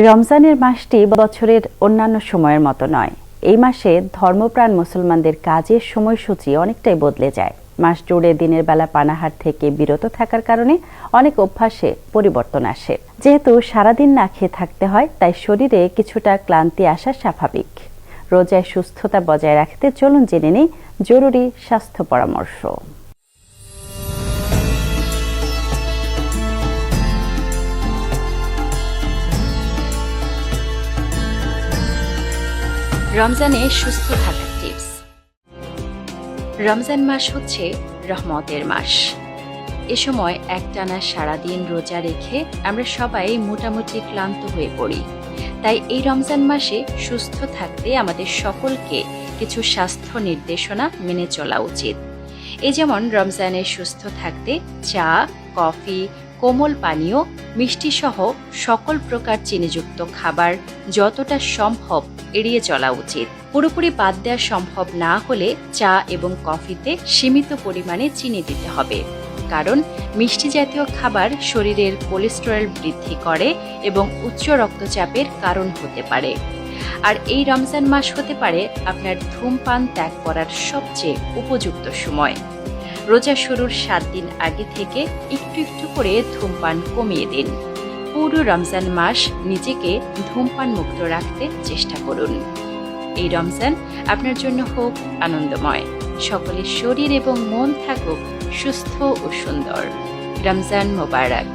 রমজানের মাসটি বছরের অন্যান্য সময়ের মতো নয়। এই মাসে ধর্মপ্রাণ মুসলমানদের কাজের সময়সূচি অনেকটাই বদলে যায়। মাস জুড়ে দিনের বেলা পানাহার থেকে বিরত থাকার কারণে অনেক অভ্যাসে পরিবর্তন আসে। যেহেতু সারাদিন না খেয়ে থাকতে হয়, তাই শরীরে কিছুটা ক্লান্তি আসা স্বাভাবিক। রোজায় সুস্থতা বজায় রাখতে চলুন জেনে নিই জরুরি স্বাস্থ্য পরামর্শ। রমজানে সুস্থ থাকার টিপস। রমজান মাস হচ্ছে রহমতের মাস। এ সময় একটানা সারাদিন রোজা রেখে আমরা সবাই মোটামুটি ক্লান্ত হয়ে পড়ি। তাই এই রমজান মাসে সুস্থ থাকতে আমাদের সকলকে কিছু স্বাস্থ্য নির্দেশনা মেনে চলা উচিত। এই যেমন রমজানে সুস্থ থাকতে চা, কফি, কোমল পানীয়, মিষ্টি সহ সকল প্রকার চিনিযুক্ত খাবার যতটা সম্ভব এড়িয়ে চলা উচিত। পুরোপুরি বাদ দেওয়া সম্ভব না হলে চা এবং কফিতে সীমিত পরিমাণে চিনি দিতে হবে, কারণ মিষ্টি জাতীয় খাবার শরীরের কোলেস্টেরল বৃদ্ধি করে এবং উচ্চ রক্তচাপের কারণ হতে পারে। আর এই রমজান মাস হতে পারে আপনার ধূমপান ত্যাগ করার সবচেয়ে উপযুক্ত সময়। রোজা শুরুর 7 দিন আগে থেকে একটু একটু করে ধূমপান কমিয়ে দিন। পুরো রমজান মাস নিজেকে ধূমপান মুক্ত রাখতে চেষ্টা করুন। এই রমজান আপনার জন্য হোক আনন্দময়। সকলের শরীর এবং মন থাকুক সুস্থ ও সুন্দর। রমজান মোবারক।